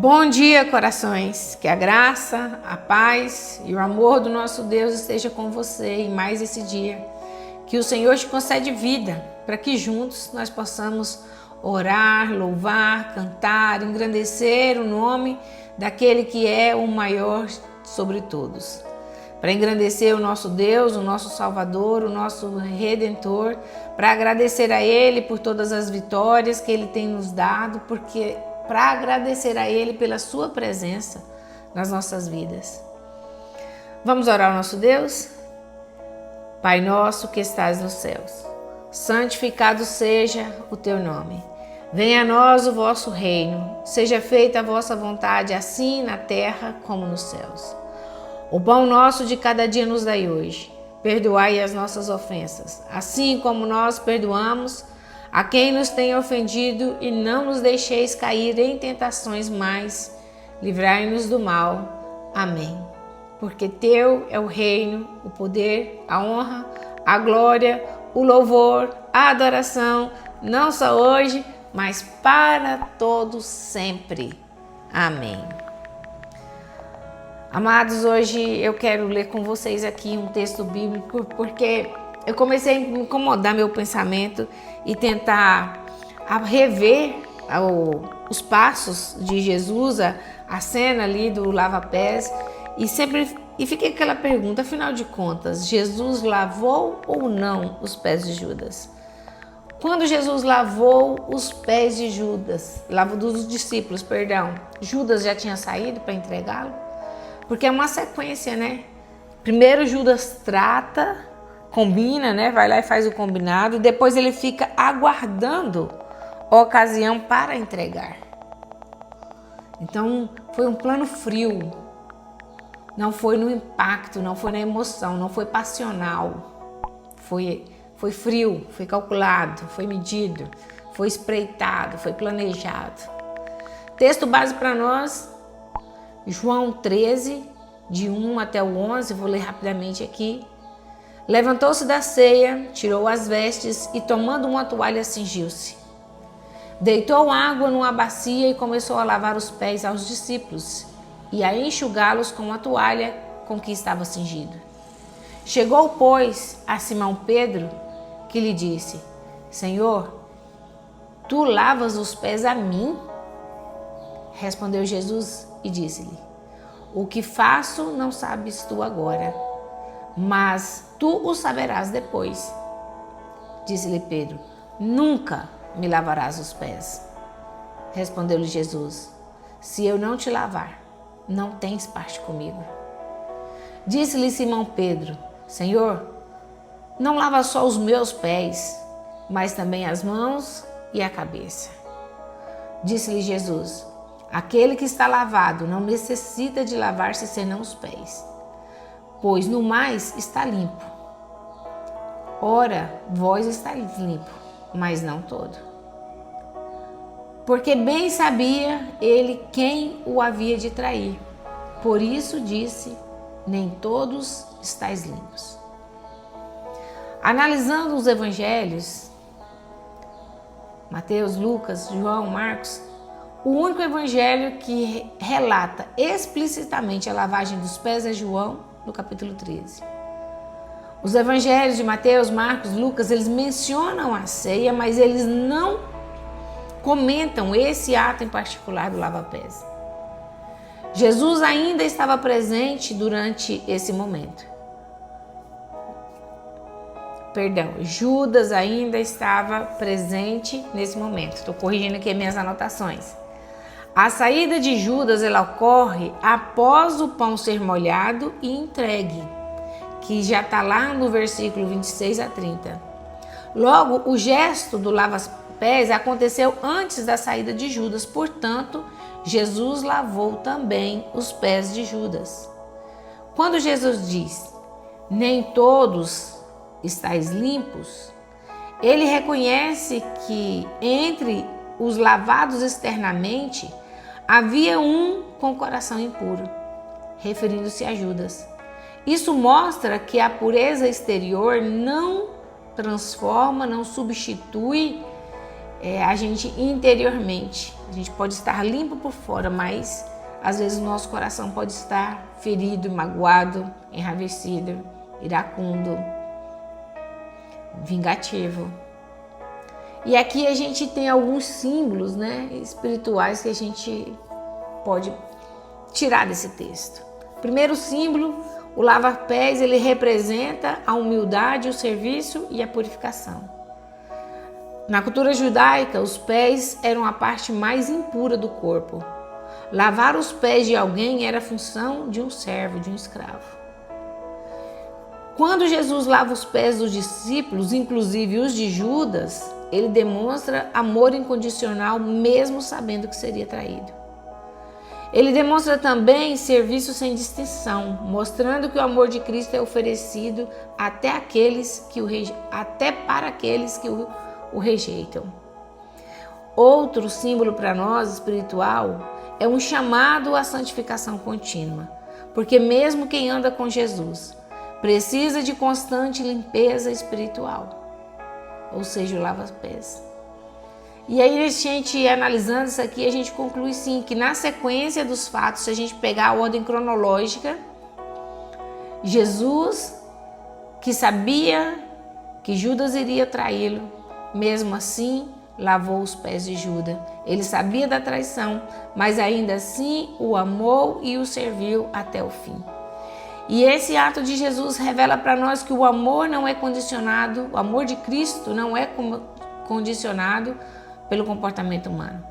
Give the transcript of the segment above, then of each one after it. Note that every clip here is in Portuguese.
Bom dia, corações! Que a graça, a paz e o amor do nosso Deus esteja com você em mais esse dia. Que o Senhor te concede vida para que juntos nós possamos orar, louvar, cantar, engrandecer o nome daquele que é o maior sobre todos. Para engrandecer o nosso Deus, o nosso Salvador, o nosso Redentor, para agradecer a Ele por todas as vitórias que Ele tem nos dado, para agradecer a Ele pela sua presença nas nossas vidas. Vamos orar ao nosso Deus? Pai nosso que estás nos céus, santificado seja o teu nome. Venha a nós o vosso reino, seja feita a vossa vontade, assim na terra como nos céus. O pão nosso de cada dia nos dai hoje. Perdoai as nossas ofensas, assim como nós perdoamos a quem nos tem ofendido, e não nos deixeis cair em tentações, mas livrai-nos do mal. Amém. Porque teu é o reino, o poder, a honra, a glória, o louvor, a adoração, não só hoje, mas para todos sempre. Amém. Amados, hoje eu quero ler com vocês aqui um texto bíblico, porque eu comecei a me incomodar meu pensamento e tentar rever os passos de Jesus, a cena ali do lava-pés, e fiquei com aquela pergunta: afinal de contas, Jesus lavou ou não os pés de Judas? Quando Jesus lavou os pés de dos discípulos, Judas já tinha saído para entregá-lo? Porque é uma sequência, né? Primeiro Judas combina, né? Vai lá e faz o combinado. Depois ele fica aguardando a ocasião para entregar. Então foi um plano frio. Não foi no impacto, não foi na emoção, não foi passional. Foi frio, foi calculado, foi medido, foi espreitado, foi planejado. Texto base para nós, João 13, de 1 até o 11, vou ler rapidamente aqui. Levantou-se da ceia, tirou as vestes e, tomando uma toalha, cingiu-se. Deitou água numa bacia e começou a lavar os pés aos discípulos e a enxugá-los com a toalha com que estava cingido. Chegou, pois, a Simão Pedro, que lhe disse: Senhor, tu lavas os pés a mim? Respondeu Jesus e disse-lhe: O que faço não sabes tu agora, mas tu o saberás depois. Disse-lhe Pedro: Nunca me lavarás os pés. Respondeu-lhe Jesus: Se eu não te lavar, não tens parte comigo. Disse-lhe Simão Pedro: Senhor, não lava só os meus pés, mas também as mãos e a cabeça. Disse-lhe Jesus: Aquele que está lavado não necessita de lavar-se senão os pés, pois no mais está limpo. Ora, vós estáis limpo, mas não todo. Porque bem sabia ele quem o havia de trair. Por isso disse: nem todos estáis limpos. Analisando os evangelhos, Mateus, Lucas, João, Marcos, o único evangelho que relata explicitamente a lavagem dos pés é João, no capítulo 13. Os evangelhos de Mateus, Marcos, Lucas, eles mencionam a ceia, mas eles não comentam esse ato em particular do lava-pés. Jesus ainda estava presente durante esse momento. Judas ainda estava presente nesse momento. Estou corrigindo aqui minhas anotações. A saída de Judas, ela ocorre após o pão ser molhado e entregue, que já está lá no versículo 26 a 30. Logo, o gesto do lava-pés aconteceu antes da saída de Judas, portanto, Jesus lavou também os pés de Judas. Quando Jesus diz: nem todos estáis limpos, ele reconhece que entre os lavados externamente havia um com coração impuro, referindo-se a Judas. Isso mostra que a pureza exterior não transforma, não substitui a gente interiormente. A gente pode estar limpo por fora, mas às vezes o nosso coração pode estar ferido, magoado, enraivecido, iracundo, vingativo. E aqui a gente tem alguns símbolos, né, espirituais que a gente pode tirar desse texto. Primeiro símbolo, o lava-pés, ele representa a humildade, o serviço e a purificação. Na cultura judaica, os pés eram a parte mais impura do corpo. Lavar os pés de alguém era a função de um servo, de um escravo. Quando Jesus lava os pés dos discípulos, inclusive os de Judas, ele demonstra amor incondicional, mesmo sabendo que seria traído. Ele demonstra também serviço sem distinção, mostrando que o amor de Cristo é oferecido até para aqueles que o rejeitam. Outro símbolo para nós espiritual é um chamado à santificação contínua, porque mesmo quem anda com Jesus precisa de constante limpeza espiritual, ou seja, o lava-pés. E aí a gente analisando isso aqui, a gente conclui sim que na sequência dos fatos, se a gente pegar a ordem cronológica, Jesus, que sabia que Judas iria traí-lo, mesmo assim lavou os pés de Judas. Ele sabia da traição, mas ainda assim o amou e o serviu até o fim. E esse ato de Jesus revela para nós que o amor não é condicionado, o amor de Cristo não é condicionado pelo comportamento humano.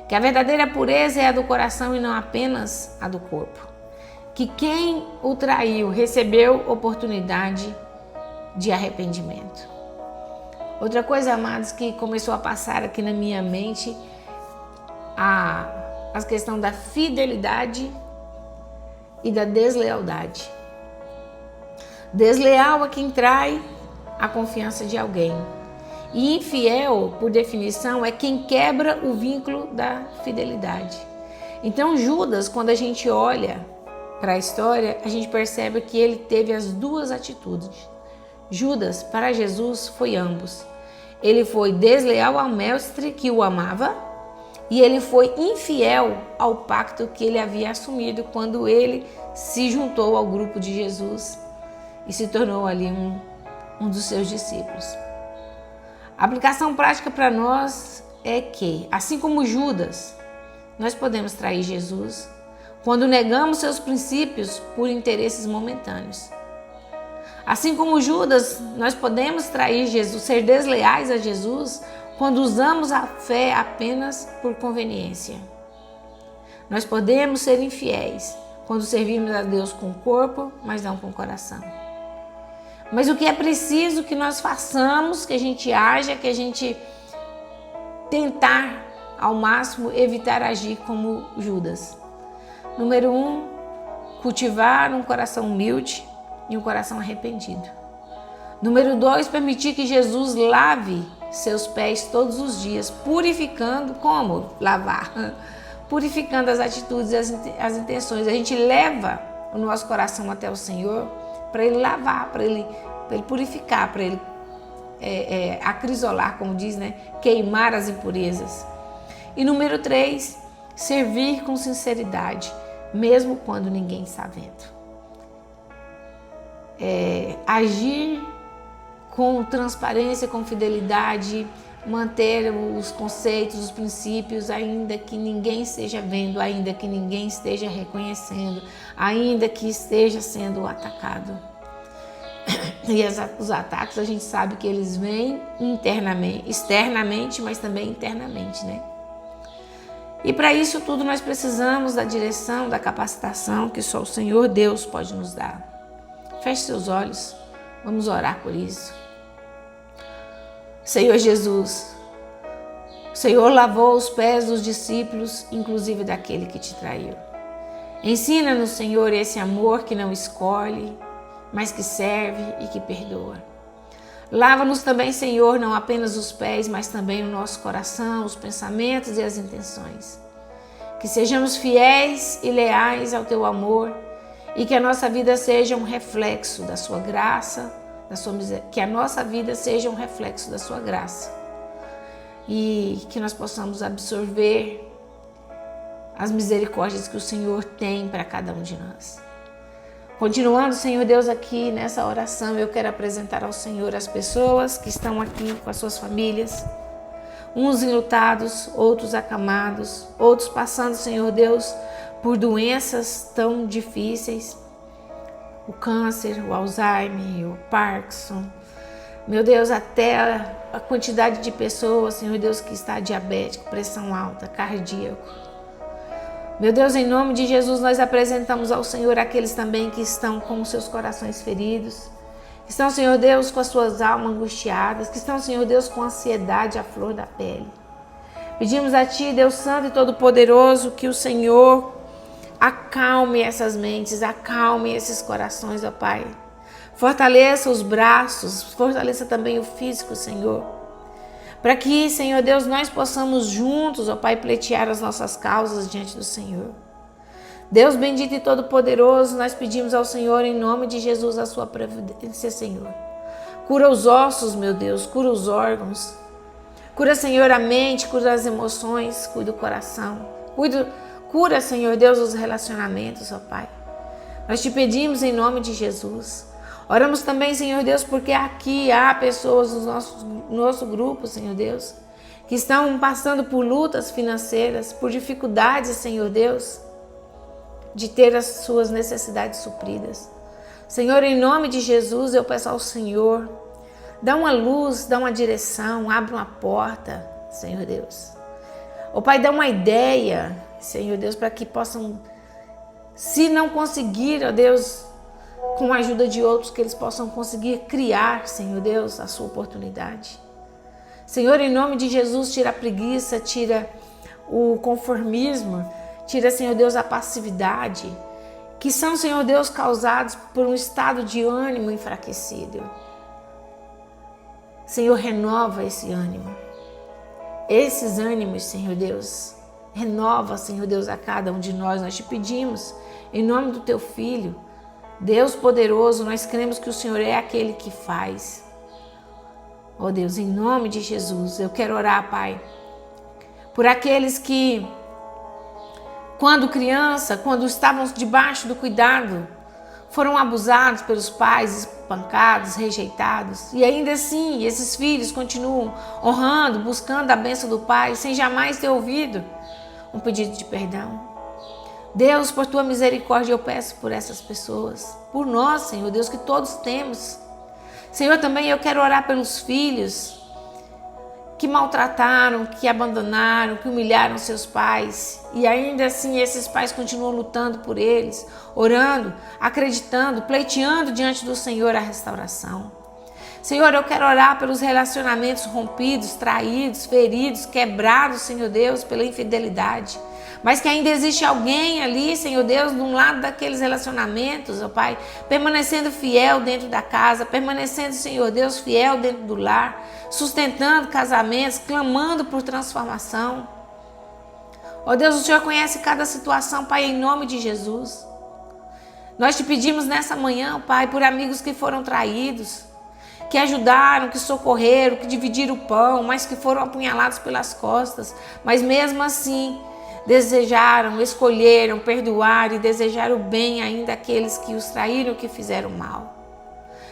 Que a verdadeira pureza é a do coração e não apenas a do corpo. Que quem o traiu recebeu oportunidade de arrependimento. Outra coisa, amados, que começou a passar aqui na minha mente, a questão da fidelidade e da deslealdade. Desleal é quem trai a confiança de alguém. E infiel, por definição, é quem quebra o vínculo da fidelidade. Então Judas, quando a gente olha para a história, a gente percebe que ele teve as duas atitudes. Judas, para Jesus, foi ambos. Ele foi desleal ao mestre que o amava e ele foi infiel ao pacto que ele havia assumido quando ele se juntou ao grupo de Jesus e se tornou ali um dos seus discípulos. A aplicação prática para nós é que, assim como Judas, nós podemos trair Jesus quando negamos seus princípios por interesses momentâneos. Assim como Judas, nós podemos trair Jesus, ser desleais a Jesus quando usamos a fé apenas por conveniência. Nós podemos ser infiéis quando servimos a Deus com o corpo, mas não com o coração. Mas o que é preciso que nós façamos, que a gente haja, que a gente tentar ao máximo evitar agir como Judas. Número 1, cultivar um coração humilde e um coração arrependido. Número 2, permitir que Jesus lave seus pés todos os dias, purificando. Como lavar? Purificando as atitudes e as intenções. A gente leva o nosso coração até o Senhor para Ele lavar, para ele purificar, para Ele acrisolar, como diz, né? Queimar as impurezas. E número 3, servir com sinceridade, mesmo quando ninguém está vendo. Agir com transparência, com fidelidade, manter os conceitos, os princípios, ainda que ninguém esteja vendo, ainda que ninguém esteja reconhecendo, ainda que esteja sendo atacado. E os ataques a gente sabe que eles vêm internamente, externamente, mas também internamente, né? E para isso tudo nós precisamos da direção, da capacitação que só o Senhor Deus pode nos dar. Feche seus olhos, vamos orar por isso. Senhor Jesus, o Senhor lavou os pés dos discípulos, inclusive daquele que te traiu. Ensina-nos, Senhor, esse amor que não escolhe, mas que serve e que perdoa. Lava-nos também, Senhor, não apenas os pés, mas também o nosso coração, os pensamentos e as intenções. Que sejamos fiéis e leais ao Teu amor e que a nossa vida seja um reflexo da Sua graça, que a nossa vida seja um reflexo da Sua graça e que nós possamos absorver as misericórdias que o Senhor tem para cada um de nós. Continuando, Senhor Deus, aqui nessa oração, eu quero apresentar ao Senhor as pessoas que estão aqui com as suas famílias, uns enlutados, outros acamados, outros passando, Senhor Deus, por doenças tão difíceis, o câncer, o Alzheimer, o Parkinson, meu Deus, até a quantidade de pessoas, Senhor Deus, que está diabético, pressão alta, cardíaco. Meu Deus, em nome de Jesus, nós apresentamos ao Senhor aqueles também que estão com os seus corações feridos, que estão, Senhor Deus, com as suas almas angustiadas, que estão, Senhor Deus, com ansiedade à flor da pele. Pedimos a Ti, Deus Santo e Todo-Poderoso, que o Senhor acalme essas mentes, acalme esses corações, ó Pai. Fortaleça os braços, fortaleça também o físico, Senhor. Para que, Senhor Deus, nós possamos juntos, ó Pai, pleitear as nossas causas diante do Senhor. Deus bendito e todo-poderoso, nós pedimos ao Senhor, em nome de Jesus, a sua providência, Senhor. Cura os ossos, meu Deus, cura os órgãos. Cura, Senhor, a mente, cura as emoções, cura o coração. Cura, Senhor Deus, os relacionamentos, ó Pai. Nós te pedimos em nome de Jesus. Oramos também, Senhor Deus, porque aqui há pessoas no nosso grupo, Senhor Deus, que estão passando por lutas financeiras, por dificuldades, Senhor Deus, de ter as suas necessidades supridas. Senhor, em nome de Jesus, eu peço ao Senhor, dá uma luz, dá uma direção, abre uma porta, Senhor Deus. Ó Pai, dá uma ideia, Senhor Deus, para que possam, se não conseguir, ó Deus, com a ajuda de outros, que eles possam conseguir criar, Senhor Deus, a sua oportunidade. Senhor, em nome de Jesus, tira a preguiça, tira o conformismo, tira, Senhor Deus, a passividade, que são, Senhor Deus, causados por um estado de ânimo enfraquecido. Senhor, renova esse ânimo. Esses ânimos, Senhor Deus, renova, Senhor Deus, a cada um de nós. Nós te pedimos, em nome do Teu Filho, Deus poderoso, nós cremos que o Senhor é aquele que faz. Ó Deus, em nome de Jesus, eu quero orar, Pai, por aqueles que, quando criança, quando estavam debaixo do cuidado, foram abusados pelos pais, espancados, rejeitados. E ainda assim, esses filhos continuam honrando, buscando a bênção do Pai, sem jamais ter ouvido um pedido de perdão. Deus, por Tua misericórdia, eu peço por essas pessoas, por nós, Senhor Deus, que todos temos. Senhor, também eu quero orar pelos filhos que maltrataram, que abandonaram, que humilharam seus pais. E ainda assim esses pais continuam lutando por eles, orando, acreditando, pleiteando diante do Senhor a restauração. Senhor, eu quero orar pelos relacionamentos rompidos, traídos, feridos, quebrados, Senhor Deus, pela infidelidade. Mas que ainda existe alguém ali, Senhor Deus, de um lado daqueles relacionamentos, ó Pai, permanecendo fiel dentro da casa, permanecendo, Senhor Deus, fiel dentro do lar, sustentando casamentos, clamando por transformação. Ó Deus, o Senhor conhece cada situação, Pai, em nome de Jesus. Nós te pedimos nessa manhã, Pai, por amigos que foram traídos, que ajudaram, que socorreram, que dividiram o pão, mas que foram apunhalados pelas costas, mas mesmo assim desejaram, escolheram perdoar e desejar o bem ainda àqueles que os traíram, que fizeram mal.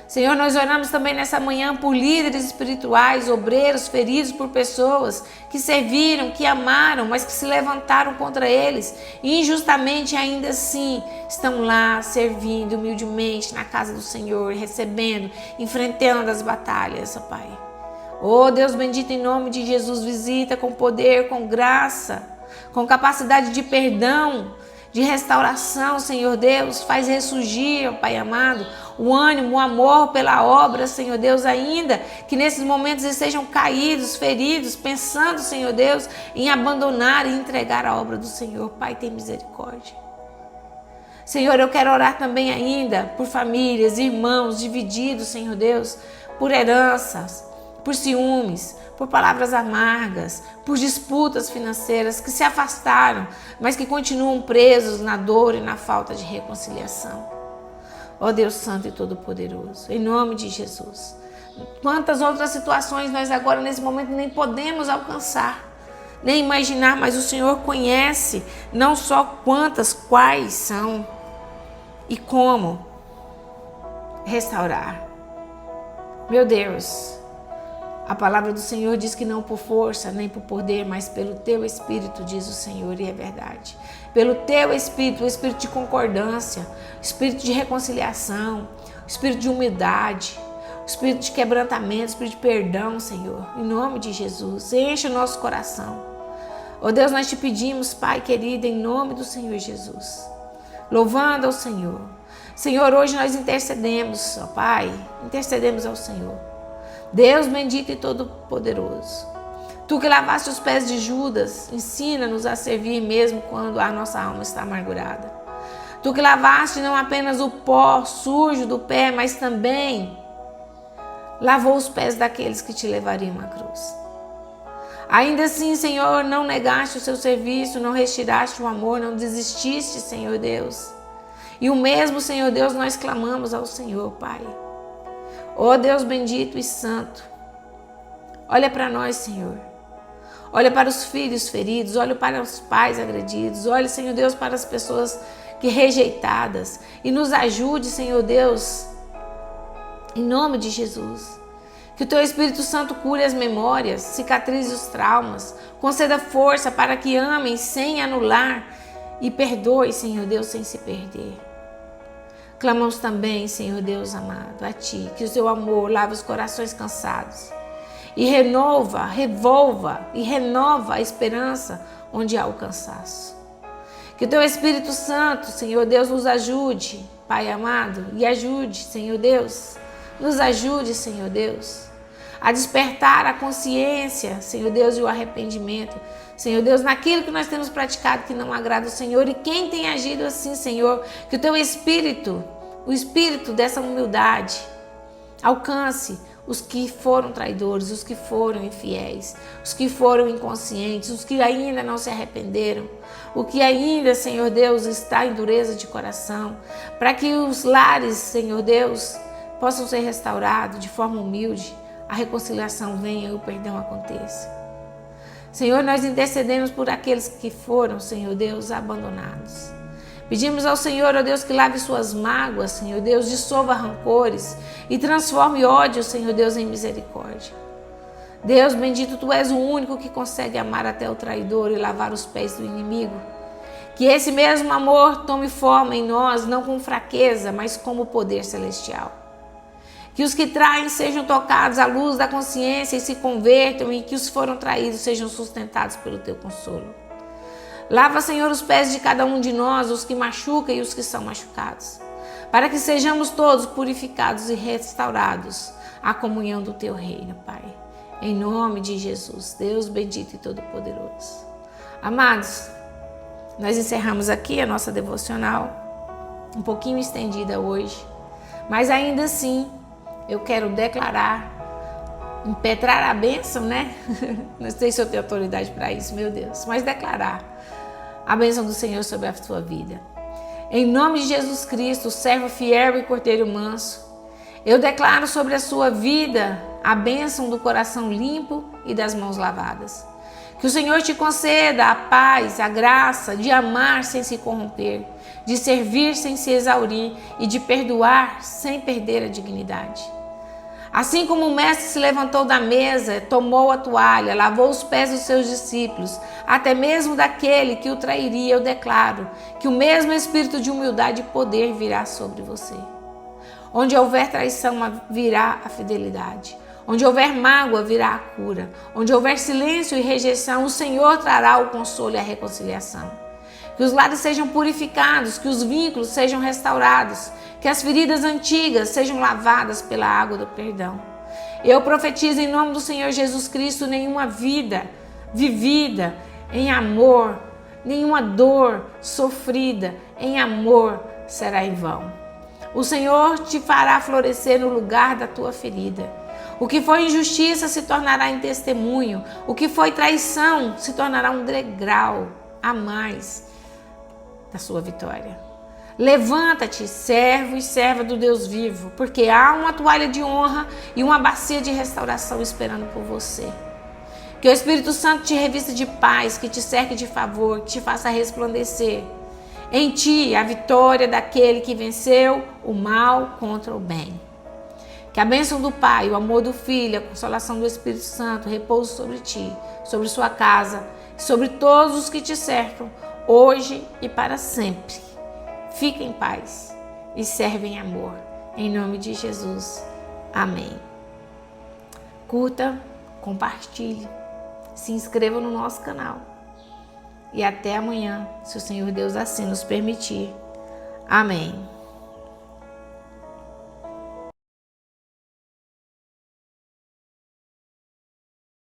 Senhor, nós oramos também nessa manhã por líderes espirituais, obreiros feridos por pessoas que serviram, que amaram, mas que se levantaram contra eles e injustamente ainda assim estão lá servindo humildemente na casa do Senhor, recebendo, enfrentando as batalhas, ó Pai. Oh Deus bendito, em nome de Jesus, visita com poder, com graça, com capacidade de perdão, de restauração, Senhor Deus, faz ressurgir, ó Pai amado, o ânimo, o amor pela obra, Senhor Deus, ainda que nesses momentos estejam caídos, feridos, pensando, Senhor Deus, em abandonar e entregar a obra do Senhor. Pai, tem misericórdia. Senhor, eu quero orar também ainda por famílias, irmãos divididos, Senhor Deus, por heranças, por ciúmes, por palavras amargas, por disputas financeiras que se afastaram, mas que continuam presos na dor e na falta de reconciliação. Ó Deus Santo e Todo-Poderoso, em nome de Jesus. Quantas outras situações nós agora nesse momento nem podemos alcançar, nem imaginar, mas o Senhor conhece não só quantas, quais são e como restaurar. Meu Deus, a palavra do Senhor diz que não por força, nem por poder, mas pelo teu Espírito, diz o Senhor, e é verdade. Pelo teu Espírito, o Espírito de concordância, o Espírito de reconciliação, o Espírito de humildade, o Espírito de quebrantamento, o Espírito de perdão, Senhor. Em nome de Jesus, enche o nosso coração. Ó Deus, nós te pedimos, Pai querido, em nome do Senhor Jesus, louvando ao Senhor. Senhor, hoje nós intercedemos, ó Pai, intercedemos ao Senhor. Deus bendito e todo-poderoso, Tu que lavaste os pés de Judas, ensina-nos a servir mesmo quando a nossa alma está amargurada. Tu que lavaste não apenas o pó sujo do pé, mas também lavou os pés daqueles que te levariam à cruz. Ainda assim, Senhor, não negaste o seu serviço, não retiraste o amor, não desististe, Senhor Deus. E o mesmo, Senhor Deus, nós clamamos ao Senhor, Pai. Ó Deus bendito e santo, olha para nós, Senhor. Olha para os filhos feridos, olha para os pais agredidos, olha, Senhor Deus, para as pessoas que rejeitadas. E nos ajude, Senhor Deus, em nome de Jesus. Que o Teu Espírito Santo cure as memórias, cicatrize os traumas, conceda força para que amem sem anular e perdoe, Senhor Deus, sem se perder. Clamamos também, Senhor Deus amado, a Ti, que o Seu amor lave os corações cansados e revolva e renova a esperança onde há o cansaço. Que o Teu Espírito Santo, Senhor Deus, nos ajude, Pai amado, e ajude, Senhor Deus, nos ajude, Senhor Deus, a despertar a consciência, Senhor Deus, e o arrependimento, Senhor Deus, naquilo que nós temos praticado que não agrada ao Senhor. E quem tem agido assim, Senhor, que o Teu Espírito, o Espírito dessa humildade, alcance os que foram traidores, os que foram infiéis, os que foram inconscientes, os que ainda não se arrependeram, o que ainda, Senhor Deus, está em dureza de coração, para que os lares, Senhor Deus, possam ser restaurados de forma humilde, a reconciliação venha e o perdão aconteça. Senhor, nós intercedemos por aqueles que foram, Senhor Deus, abandonados. Pedimos ao Senhor, ó Deus, que lave suas mágoas, Senhor Deus, dissolva rancores e transforme ódio, Senhor Deus, em misericórdia. Deus bendito, Tu és o único que consegue amar até o traidor e lavar os pés do inimigo. Que esse mesmo amor tome forma em nós, não com fraqueza, mas como poder celestial. Que os que traem sejam tocados à luz da consciência e se convertam, e que os foram traídos sejam sustentados pelo Teu consolo. Lava, Senhor, os pés de cada um de nós, os que machucam e os que são machucados, para que sejamos todos purificados e restaurados à comunhão do Teu reino, Pai. Em nome de Jesus, Deus bendito e todo-poderoso. Amados, nós encerramos aqui a nossa devocional, um pouquinho estendida hoje, mas ainda assim, eu quero declarar, impetrar a bênção, né? Não sei se eu tenho autoridade para isso, meu Deus, mas declarar a bênção do Senhor sobre a sua vida. Em nome de Jesus Cristo, servo fiel e cordeiro manso, eu declaro sobre a sua vida a bênção do coração limpo e das mãos lavadas. Que o Senhor te conceda a paz, a graça de amar sem se corromper, de servir sem se exaurir e de perdoar sem perder a dignidade. Assim como o mestre se levantou da mesa, tomou a toalha, lavou os pés dos seus discípulos, até mesmo daquele que o trairia, eu declaro que o mesmo espírito de humildade e poder virá sobre você. Onde houver traição, virá a fidelidade. Onde houver mágoa, virá a cura. Onde houver silêncio e rejeição, o Senhor trará o consolo e a reconciliação. Que os lares sejam purificados, que os vínculos sejam restaurados, que as feridas antigas sejam lavadas pela água do perdão. Eu profetizo em nome do Senhor Jesus Cristo, nenhuma vida vivida em amor, nenhuma dor sofrida em amor será em vão. O Senhor te fará florescer no lugar da tua ferida. O que foi injustiça se tornará em testemunho. O que foi traição se tornará um degrau a mais da sua vitória. Levanta-te, servo e serva do Deus vivo, porque há uma toalha de honra e uma bacia de restauração esperando por você. Que o Espírito Santo te revista de paz, que te cerque de favor, que te faça resplandecer. Em ti, a vitória daquele que venceu o mal contra o bem. Que a bênção do Pai, o amor do Filho, a consolação do Espírito Santo repouse sobre ti, sobre sua casa, sobre todos os que te cercam, hoje e para sempre. Fique em paz e serve em amor. Em nome de Jesus. Amém. Curta, compartilhe, se inscreva no nosso canal. E até amanhã, se o Senhor Deus assim nos permitir. Amém.